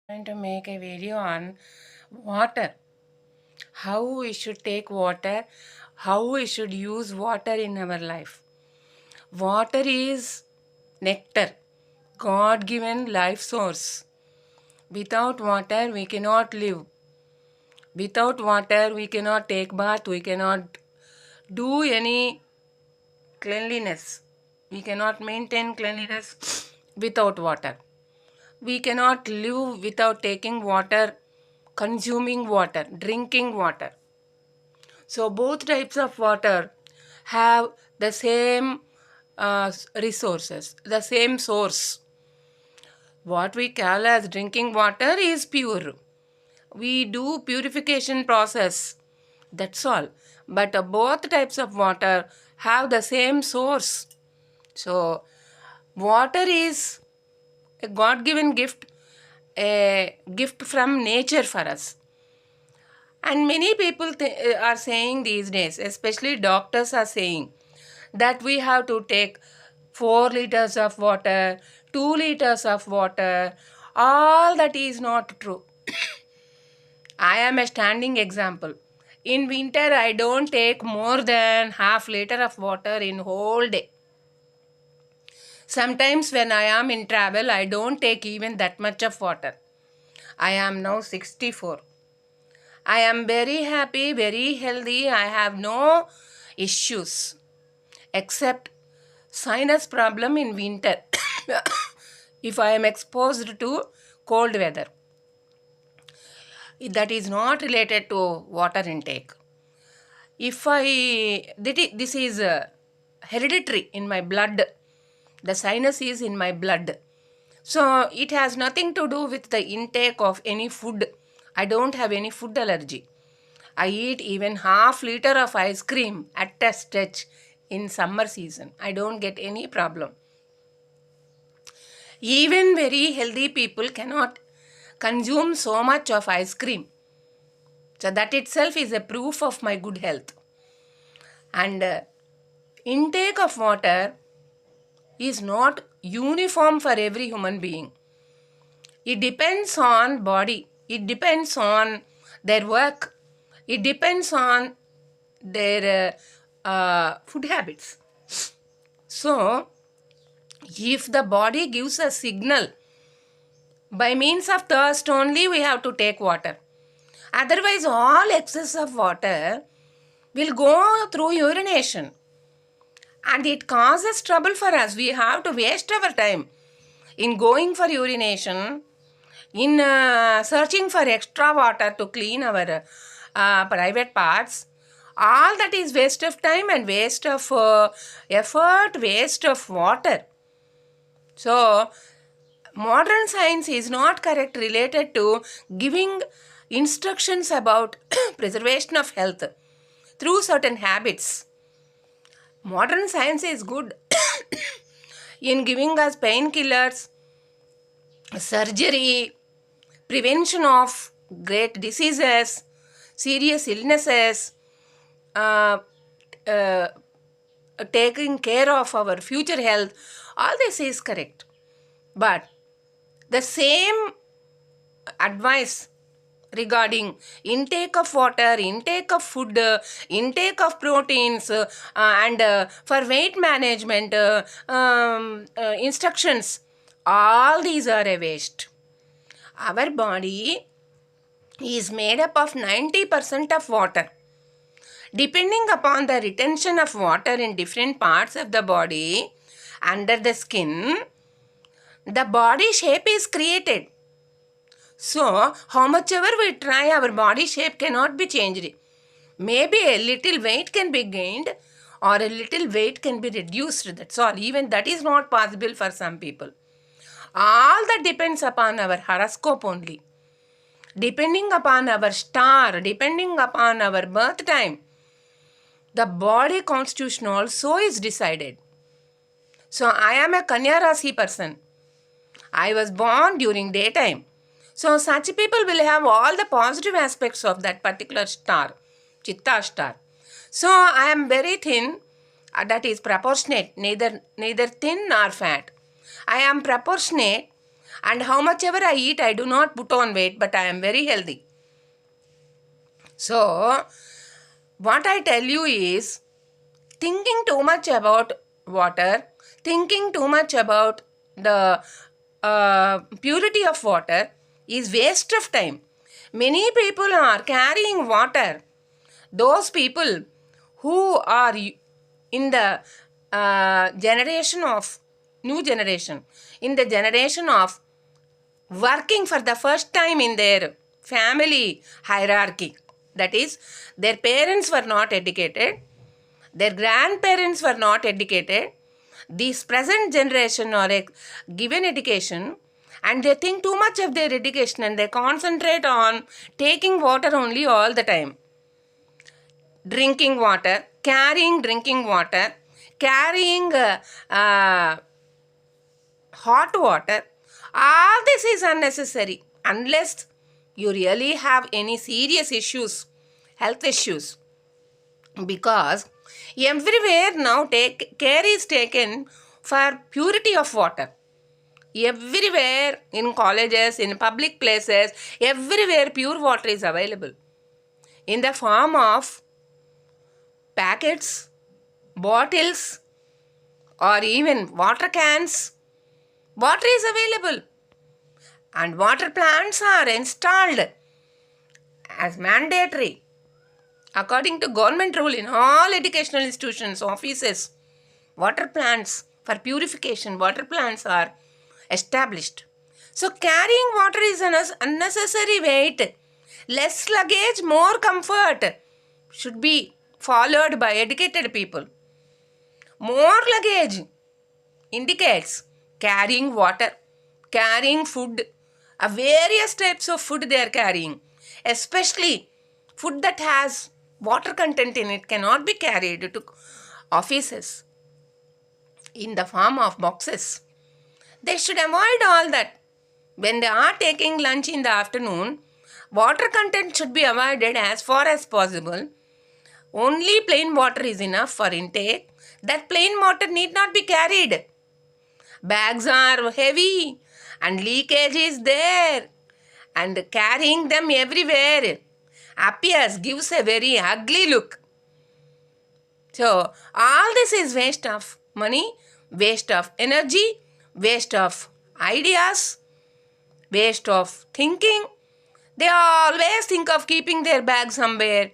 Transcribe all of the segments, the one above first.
Going to make a video on water. How we should take water, how we should use water in our life. Water is nectar, God given life source. Without water, we cannot live. Without water, we cannot take bath, we cannot do any cleanliness. We cannot maintain cleanliness without water. We cannot live without taking water, consuming water, drinking water. So both types of water have the same resources, the same source. What we call as drinking water is pure. We do purification process. That's all. But both types of water have the same source. So water is a God-given gift, a gift from nature for us. And many people are saying these days, especially doctors are saying, that we have to take 4 liters of water, 2 liters of water. All that is not true. I am a standing example. In winter, I don't take more than half liter of water in whole day. Sometimes when I am in travel, I don't take even that much of water. I am now 64. I am very happy, very healthy. I have no issues except sinus problem in winter if I am exposed to cold weather. That is not related to water intake. This is hereditary in my blood. The sinus is in my blood. So it has nothing to do with the intake of any food. I don't have any food allergy. I eat even half liter of ice cream at a stretch in summer season. I don't get any problem. Even very healthy people cannot consume so much of ice cream. So that itself is a proof of my good health. And intake of water is not uniform for every human being. It depends on body. It depends on their work. It depends on their food habits. So, if the body gives a signal, by means of thirst only we have to take water. Otherwise, all excess of water will go through urination. And it causes trouble for us. We have to waste our time in going for urination, in searching for extra water to clean our private parts. All that is waste of time and waste of effort, waste of water. So, modern science is not correct related to giving instructions about preservation of health through certain habits. Modern science is good in giving us painkillers, surgery, prevention of great diseases, serious illnesses, uh, uh, taking care of our future health. All this is correct. But the same advice regarding intake of water, intake of food, intake of proteins, and for weight management, instructions, all these are a waste. Our body is made up of 90% of water. Depending upon the retention of water in different parts of the body, under the skin, the body shape is created. So, how much ever we try, our body shape cannot be changed. Maybe a little weight can be gained or a little weight can be reduced. That's all. Even that is not possible for some people. All that depends upon our horoscope only. Depending upon our star, depending upon our birth time, the body constitution also is decided. So, I am a Kanya Rasi person. I was born during daytime. So, such people will have all the positive aspects of that particular star, Chitta star. So, I am very thin, that is proportionate, neither thin nor fat. I am proportionate. And how much ever I eat, I do not put on weight, but I am very healthy. So, what I tell you is, thinking too much about water, thinking too much about the purity of water is waste of time. Many people are carrying water. Those people who are in the generation of new generation, in the generation of working for the first time in their family hierarchy, that is, their parents were not educated, their grandparents were not educated, this present generation are given education, and they think too much of their education and they concentrate on taking water only all the time. Drinking water, carrying drinking water, carrying hot water, all this is unnecessary unless you really have any serious issues, health issues. Because everywhere now care is taken for purity of water. Everywhere, in colleges, in public places, everywhere pure water is available in the form of packets, bottles, or even water cans. Water is available, and water plants are installed as mandatory according to government rule in all educational institutions, offices. Water plants for purification, water plants are established. So carrying water is an unnecessary weight. Less luggage, more comfort should be followed by educated people. More luggage indicates carrying water, carrying food, various types of food they are carrying, especially food that has water content in it cannot be carried to offices in the form of boxes. They should avoid all that. When they are taking lunch in the afternoon, water content should be avoided as far as possible. Only plain water is enough for intake. That plain water need not be carried. Bags are heavy and leakage is there, and carrying them everywhere gives a very ugly look. So all this is waste of money, waste of energy, waste of ideas, waste of thinking. They always think of keeping their bag somewhere,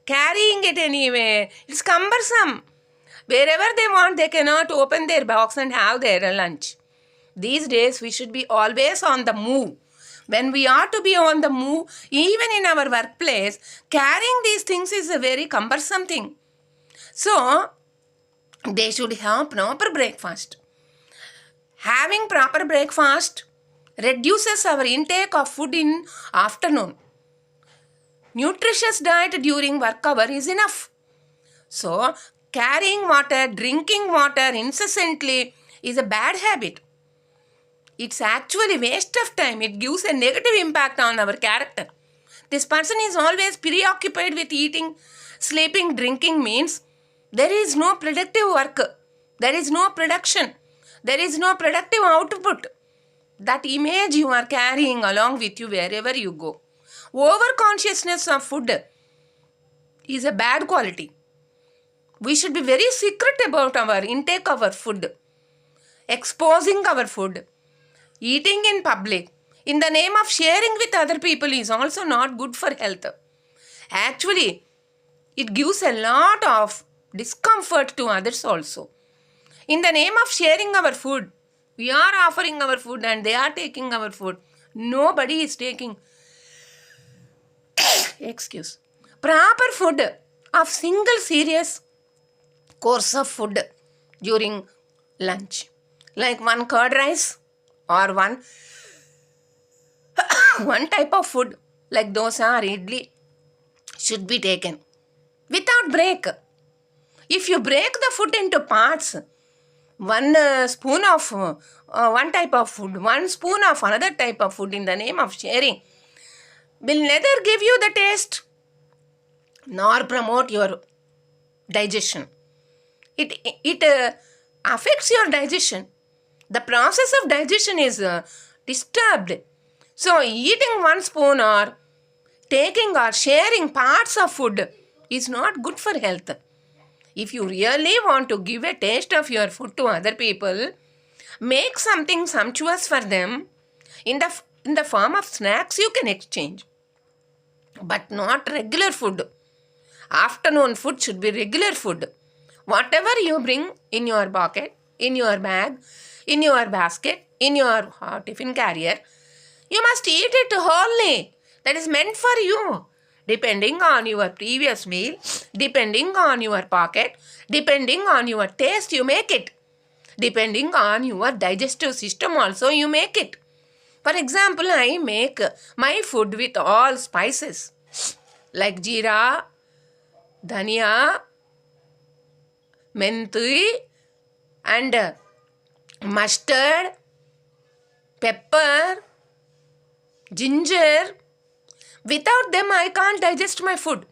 carrying it anywhere. It's cumbersome. Wherever they want, they cannot open their box and have their lunch. These days, we should be always on the move. When we are to be on the move, even in our workplace, carrying these things is a very cumbersome thing. So, they should have proper breakfast. Having proper breakfast reduces our intake of food in afternoon. Nutritious diet during work hour is enough. So, carrying water, drinking water incessantly is a bad habit. It's actually waste of time. It gives a negative impact on our character. This person is always preoccupied with eating, sleeping, drinking means there is no productive work. There is no production. There is no productive output. That image you are carrying along with you wherever you go. Over-consciousness of food is a bad quality. We should be very secret about our intake of our food. Exposing our food. Eating in public in the name of sharing with other people is also not good for health. Actually, it gives a lot of discomfort to others also. In the name of sharing our food, we are offering our food and they are taking our food. Nobody is taking proper food of single serious course of food during lunch. Like one curd rice or one type of food like dosa or idli should be taken without break. If you break the food into parts, one spoon of one type of food, one spoon of another type of food in the name of sharing will neither give you the taste nor promote your digestion. It affects your digestion. The process of digestion is disturbed. So eating one spoon or taking or sharing parts of food is not good for health. If you really want to give a taste of your food to other people, make something sumptuous for them in the form of snacks you can exchange. But not regular food. Afternoon food should be regular food. Whatever you bring in your pocket, in your bag, in your basket, in your tiffin carrier, you must eat it wholly. That is meant for you. Depending on your previous meal, depending on your pocket, depending on your taste, you make it. Depending on your digestive system also, you make it. For example, I make my food with all spices like jeera, dhania, menthi, and mustard, pepper, ginger. Without them, I can't digest my food.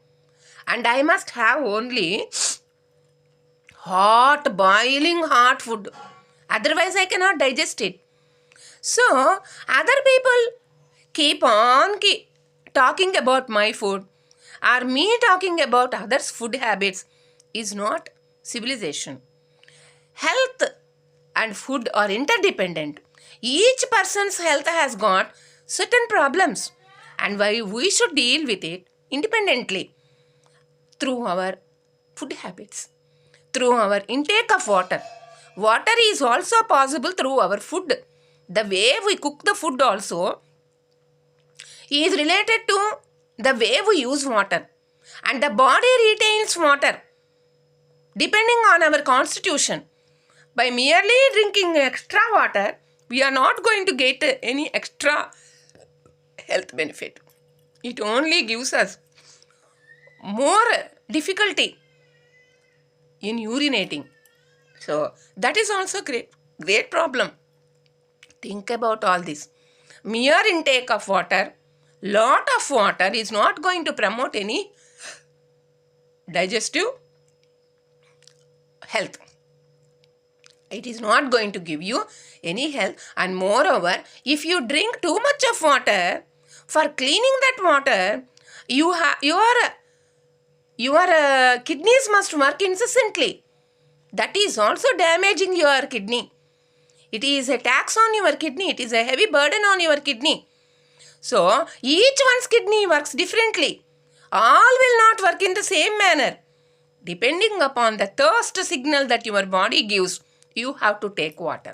And I must have only hot, boiling hot food. Otherwise, I cannot digest it. So, other people keep on talking about my food or me talking about others' food habits is not civilization. Health and food are interdependent. Each person's health has got certain problems and why we should deal with it independently through our food habits, through our intake of water. Water is also possible through our food. The way we cook the food also is related to the way we use water. And the body retains water depending on our constitution. By merely drinking extra water, we are not going to get any extra health benefit. It only gives us more difficulty in urinating. So that is also great problem. Think about all this. Mere intake of water, lot of water is not going to promote any digestive health. It is not going to give you any health, and moreover, if you drink too much of water, for cleaning that water, your kidneys must work incessantly. That is also damaging your kidney. It is a tax on your kidney. It is a heavy burden on your kidney. So, each one's kidney works differently. All will not work in the same manner. Depending upon the thirst signal that your body gives, you have to take water.